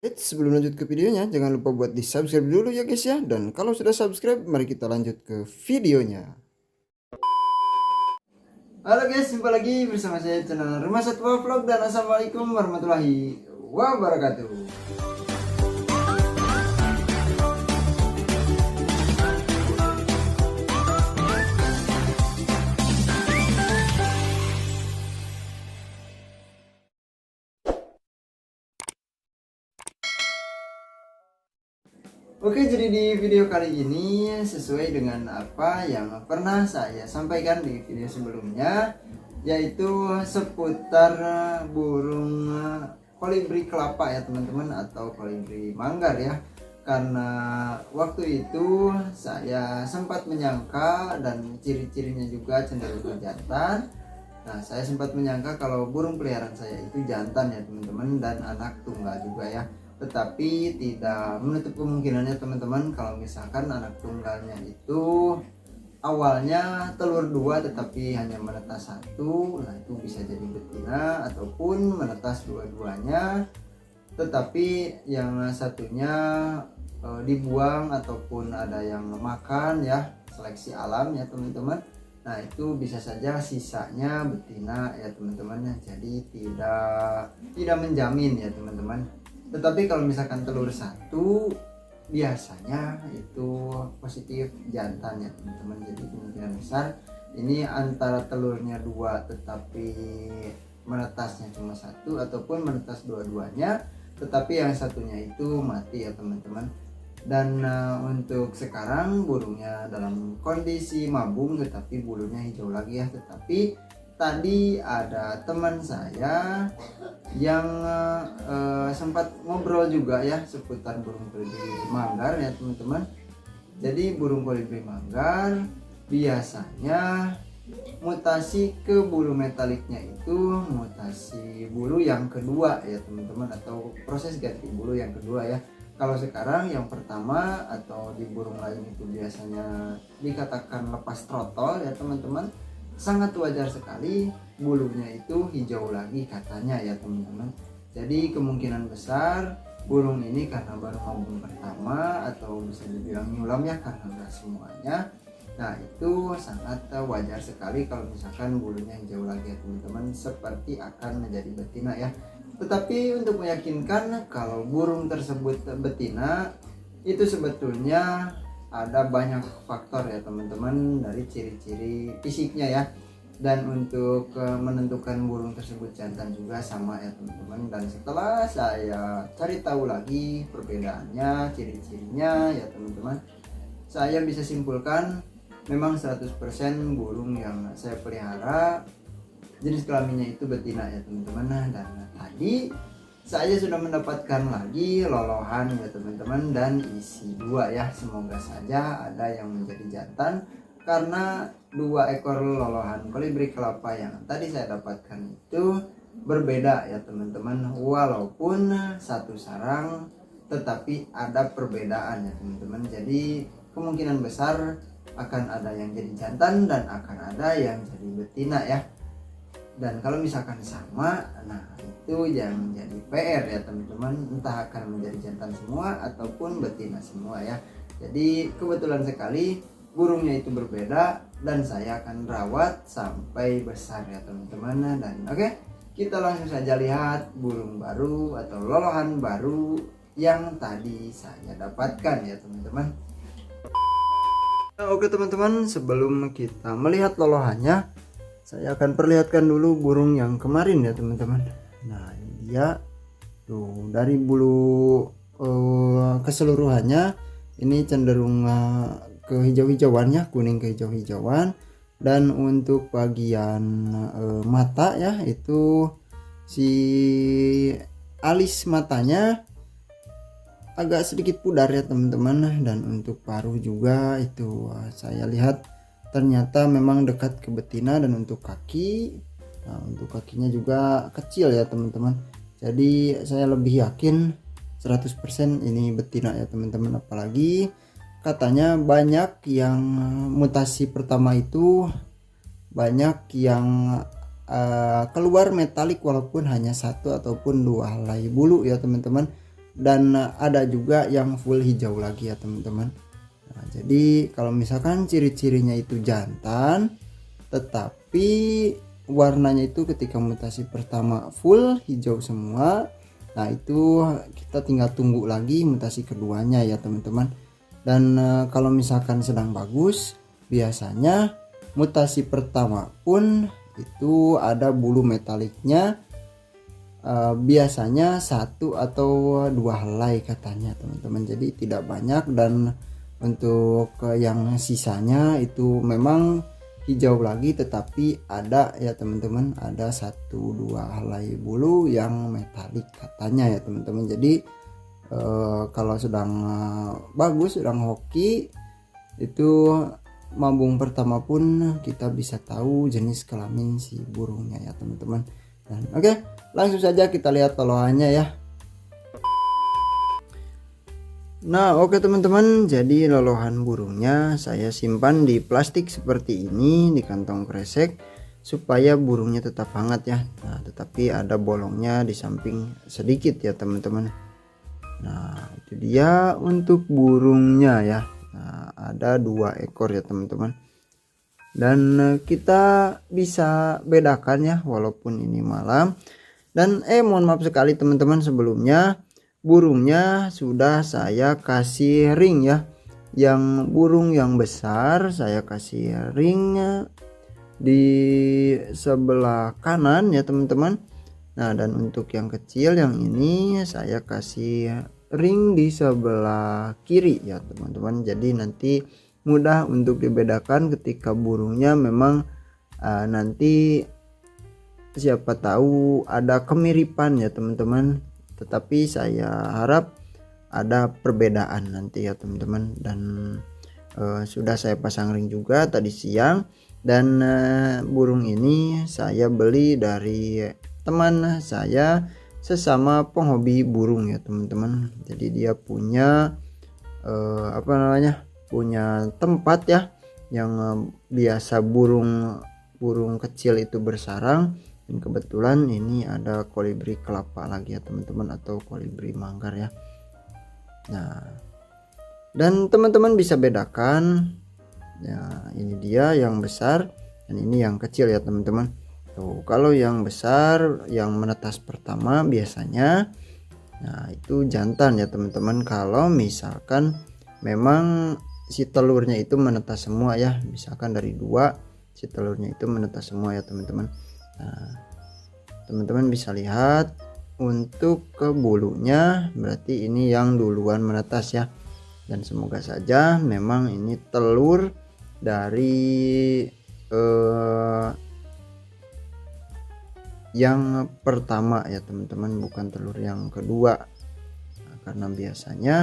Sebelum lanjut ke videonya, jangan lupa buat di subscribe dulu ya guys ya. Dan kalau sudah subscribe, mari kita lanjut ke videonya. Halo guys, jumpa lagi bersama saya channel Rumah Satwa Vlog dan assalamualaikum warahmatullahi wabarakatuh. Oke, jadi di video kali ini sesuai dengan apa yang pernah saya sampaikan di video sebelumnya, yaitu seputar burung kolibri kelapa ya teman-teman, atau kolibri manggar ya. Karena waktu itu saya sempat menyangka, dan ciri-cirinya juga cenderung jantan. Nah, saya sempat menyangka kalau burung peliharaan saya itu jantan ya teman-teman, dan anak tunggal juga ya. Tetapi tidak menutup kemungkinannya teman-teman, kalau misalkan anak tunggalnya itu awalnya telur dua tetapi hanya menetas satu, nah itu bisa jadi betina, ataupun menetas dua-duanya tetapi yang satunya dibuang ataupun ada yang makan ya, seleksi alam ya teman-teman. Nah itu bisa saja sisanya betina ya teman-teman, jadi tidak menjamin ya teman-teman. Tetapi kalau misalkan telur satu biasanya itu positif jantan ya teman-teman, jadi kemungkinan besar ini antara telurnya dua tetapi menetasnya cuma satu, ataupun menetas dua-duanya tetapi yang satunya itu mati ya teman-teman. Dan untuk sekarang burungnya dalam kondisi mabung tetapi bulunya hijau lagi ya. Tetapi tadi ada teman saya yang sempat ngobrol juga ya seputar burung kolibri manggar ya teman-teman. Jadi burung kolibri manggar biasanya mutasi ke bulu metaliknya itu mutasi bulu yang kedua ya teman-teman, atau proses ganti bulu yang kedua ya. Kalau sekarang yang pertama atau di burung lain itu biasanya dikatakan lepas trotol ya teman-teman. Sangat wajar sekali bulunya itu hijau lagi katanya ya teman-teman. Jadi kemungkinan besar burung ini karena baru mabung pertama, atau bisa dibilang nyulam ya, karena enggak semuanya. Nah itu sangat wajar sekali kalau misalkan bulunya hijau lagi ya teman-teman, seperti akan menjadi betina ya. Tetapi untuk meyakinkan kalau burung tersebut betina, itu sebetulnya ada banyak faktor ya teman-teman dari ciri-ciri fisiknya ya. Dan untuk menentukan burung tersebut jantan juga sama ya teman-teman. Dan setelah saya cari tahu lagi perbedaannya, ciri-cirinya ya teman-teman, saya bisa simpulkan memang 100% burung yang saya pelihara jenis kelaminnya itu betina ya teman-teman. Nah, dan tadi saya sudah mendapatkan lagi lolohan ya teman-teman, dan isi dua ya. Semoga saja ada yang menjadi jantan, karena 2 ekor lolohan kolibri kelapa yang tadi saya dapatkan itu berbeda ya teman-teman. Walaupun satu sarang tetapi ada perbedaan ya teman-teman. Jadi kemungkinan besar akan ada yang jadi jantan dan akan ada yang jadi betina ya. Dan kalau misalkan sama, nah itu yang jadi PR ya teman-teman, entah akan menjadi jantan semua ataupun betina semua ya. Jadi kebetulan sekali burungnya itu berbeda, dan saya akan rawat sampai besar ya teman-teman. Dan oke, kita langsung saja lihat burung baru atau lolohan baru yang tadi saya dapatkan ya teman-teman. Oke teman-teman, sebelum kita melihat lolohannya, saya akan perlihatkan dulu burung yang kemarin ya teman-teman. Nah ini dia tuh, dari bulu keseluruhannya ini cenderung ke hijau-hijauannya, kuning ke hijau-hijauan. Dan untuk bagian mata ya, itu si alis matanya agak sedikit pudar ya teman-teman. Dan untuk paruh juga itu saya lihat ternyata memang dekat ke betina. Dan untuk kaki, nah untuk kakinya juga kecil ya teman-teman. Jadi saya lebih yakin 100% ini betina ya teman-teman. Apalagi katanya banyak yang mutasi pertama itu banyak yang keluar metalik walaupun hanya 1 ataupun 2 helai bulu ya teman-teman. dan ada juga yang full hijau lagi ya teman-teman. Nah, jadi kalau misalkan ciri-cirinya itu jantan tetapi warnanya itu ketika mutasi pertama full hijau semua, nah itu kita tinggal tunggu lagi mutasi keduanya ya teman-teman. Dan kalau misalkan sedang bagus, biasanya mutasi pertama pun itu ada bulu metaliknya, biasanya 1 atau 2 helai katanya teman-teman, jadi tidak banyak. Dan untuk yang sisanya itu memang hijau lagi, tetapi ada ya teman-teman, ada 1-2 helai bulu yang metalik katanya ya teman-teman. Jadi kalau sedang bagus, sedang hoki, itu mambung pertama pun kita bisa tahu jenis kelamin si burungnya ya teman-teman. Dan oke, langsung saja kita lihat toloannya ya. Nah oke teman-teman, jadi lolohan burungnya saya simpan di plastik seperti ini, di kantong kresek, supaya burungnya tetap hangat ya. Nah tetapi ada bolongnya di samping sedikit ya teman-teman. Nah itu dia untuk burungnya ya. Nah ada 2 ekor ya teman-teman, dan kita bisa bedakan ya walaupun ini malam. Dan mohon maaf sekali teman-teman, sebelumnya burungnya sudah saya kasih ring ya. Yang burung yang besar saya kasih ringnya di sebelah kanan ya teman-teman. Nah dan untuk yang kecil yang ini saya kasih ring di sebelah kiri ya teman-teman. Jadi nanti mudah untuk dibedakan ketika burungnya memang nanti siapa tahu ada kemiripan ya teman-teman, tetapi saya harap ada perbedaan nanti ya teman-teman. Dan sudah saya pasang ring juga tadi siang. Dan burung ini saya beli dari teman saya sesama penghobi burung ya teman-teman. Jadi dia punya punya tempat ya yang biasa burung kecil itu bersarang. Dan kebetulan ini ada kolibri kelapa lagi ya teman-teman, atau kolibri manggar ya. Nah dan teman-teman bisa bedakan ya, ini dia yang besar dan ini yang kecil ya teman-teman. Tuh, kalau yang besar yang menetas pertama biasanya, nah itu jantan ya teman-teman. Kalau misalkan memang si telurnya itu menetas semua ya, misalkan dari 2 si telurnya itu menetas semua ya teman-teman. Nah teman-teman bisa lihat untuk ke bulunya, berarti ini yang duluan menetas ya. Dan semoga saja memang ini telur dari yang pertama ya teman-teman, bukan telur yang kedua. Nah, karena biasanya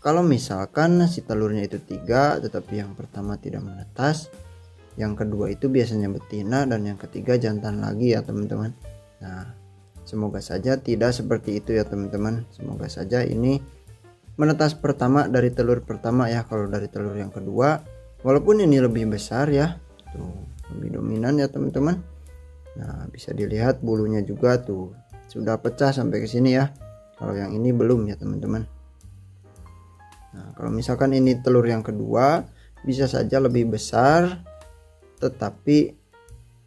kalau misalkan si telurnya itu 3 tetapi yang pertama tidak menetas, yang kedua itu biasanya betina dan yang ketiga jantan lagi ya teman-teman. Nah semoga saja tidak seperti itu ya teman-teman. Semoga saja ini menetas pertama dari telur pertama ya. Kalau dari telur yang kedua, walaupun ini lebih besar ya, tuh lebih dominan ya teman-teman. Nah bisa dilihat bulunya juga tuh sudah pecah sampai ke sini ya. Kalau yang ini belum ya teman-teman. Nah kalau misalkan ini telur yang kedua, bisa saja lebih besar, tetapi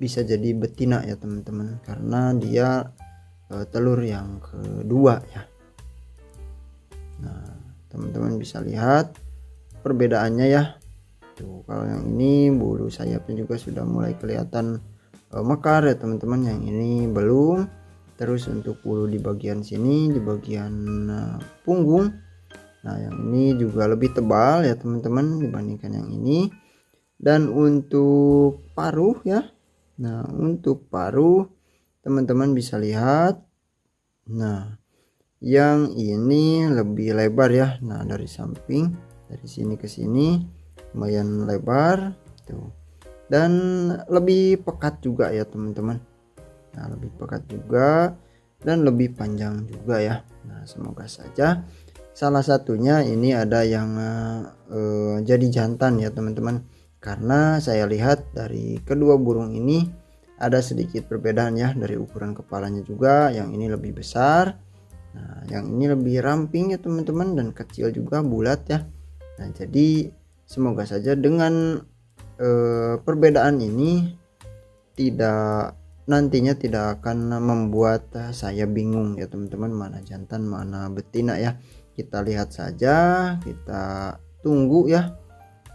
bisa jadi betina ya teman-teman, karena dia telur yang kedua ya. Nah teman-teman bisa lihat perbedaannya ya. Tuh kalau yang ini bulu sayapnya juga sudah mulai kelihatan mekar ya teman-teman, yang ini belum. Terus untuk bulu di bagian sini, di bagian punggung, nah yang ini juga lebih tebal ya teman-teman dibandingkan yang ini. Dan untuk paruh ya, nah untuk paruh teman-teman bisa lihat, nah yang ini lebih lebar ya. Nah dari samping, dari sini ke sini lumayan lebar tuh, dan lebih pekat juga ya teman-teman. Nah lebih pekat juga dan lebih panjang juga ya. Nah semoga saja salah satunya ini ada yang jadi jantan ya teman-teman, karena saya lihat dari kedua burung ini ada sedikit perbedaan ya, dari ukuran kepalanya juga yang ini lebih besar. Nah, yang ini lebih ramping ya teman-teman, dan kecil juga, bulat ya. Nah, jadi semoga saja dengan perbedaan ini nantinya tidak akan membuat saya bingung ya teman-teman, mana jantan mana betina ya. Kita lihat saja, kita tunggu ya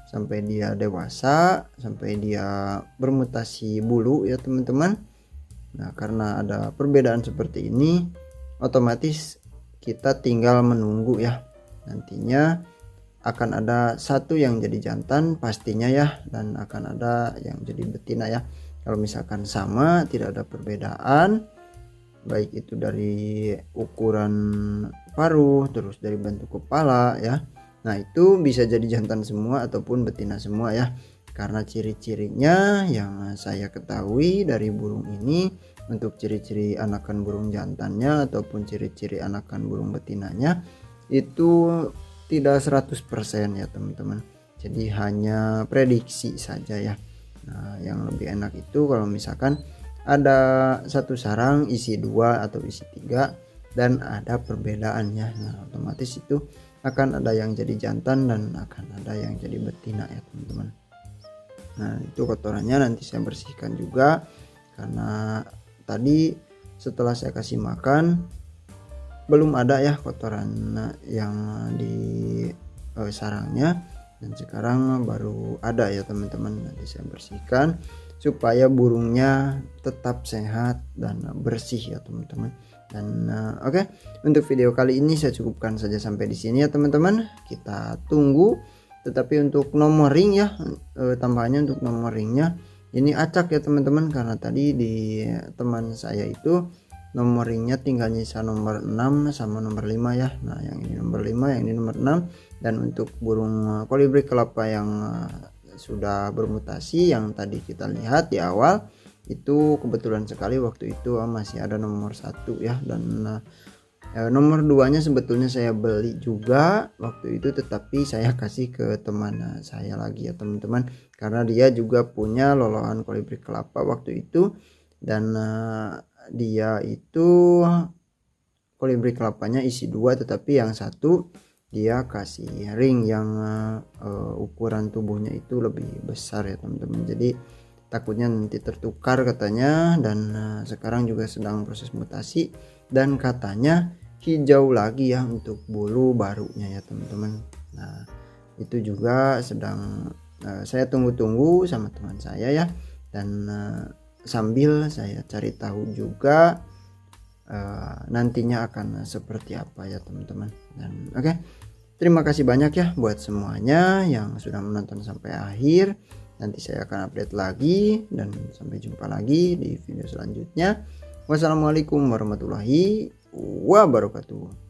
sampai dia dewasa, sampai dia bermutasi bulu ya teman-teman. Nah, karena ada perbedaan seperti ini, otomatis kita tinggal menunggu ya. Nantinya akan ada satu yang jadi jantan pastinya ya, dan akan ada yang jadi betina ya. Kalau misalkan sama, tidak ada perbedaan, baik itu dari ukuran paruh, terus dari bentuk kepala ya. Nah, itu bisa jadi jantan semua ataupun betina semua ya. Karena ciri-cirinya yang saya ketahui dari burung ini, untuk ciri-ciri anakan burung jantannya ataupun ciri-ciri anakan burung betinanya itu tidak 100% ya teman-teman. Jadi hanya prediksi saja ya. Nah, yang lebih enak itu kalau misalkan ada satu sarang isi 2 atau isi 3 dan ada perbedaannya. Nah, otomatis itu akan ada yang jadi jantan dan akan ada yang jadi betina ya teman-teman. Nah, itu kotorannya nanti saya bersihkan juga, karena tadi setelah saya kasih makan belum ada ya kotoran yang di sarangnya, dan sekarang baru ada ya teman-teman. Nanti saya bersihkan supaya burungnya tetap sehat dan bersih ya teman-teman. Dan oke, untuk video kali ini saya cukupkan saja sampai di sini ya teman-teman. Kita tunggu. Tetapi untuk nomor ring ya, tambahannya untuk nomor ringnya ini acak ya teman-teman, karena tadi di teman saya itu nomor ringnya tinggal nyisa nomor 6 sama nomor 5 ya. Nah, yang ini nomor 5, yang ini nomor 6. Dan untuk burung kolibri kelapa yang sudah bermutasi yang tadi kita lihat di awal, itu kebetulan sekali waktu itu masih ada nomor 1 ya. Dan nomor 2 nya sebetulnya saya beli juga waktu itu, tetapi saya kasih ke teman saya lagi ya teman-teman, karena dia juga punya lolohan kolibri kelapa waktu itu. Dan dia itu kolibri kelapanya isi 2, tetapi yang satu dia kasih ring yang ukuran tubuhnya itu lebih besar ya teman-teman. Jadi takutnya nanti tertukar katanya. Dan sekarang juga sedang proses mutasi, dan katanya hijau lagi ya untuk bulu barunya ya teman-teman. Nah, itu juga sedang saya tunggu-tunggu sama teman saya ya. Dan sambil saya cari tahu juga nantinya akan seperti apa ya teman-teman. Dan oke, terima kasih banyak ya buat semuanya yang sudah menonton sampai akhir. Nanti saya akan update lagi, dan sampai jumpa lagi di video selanjutnya. Wassalamualaikum warahmatullahi wabarakatuh.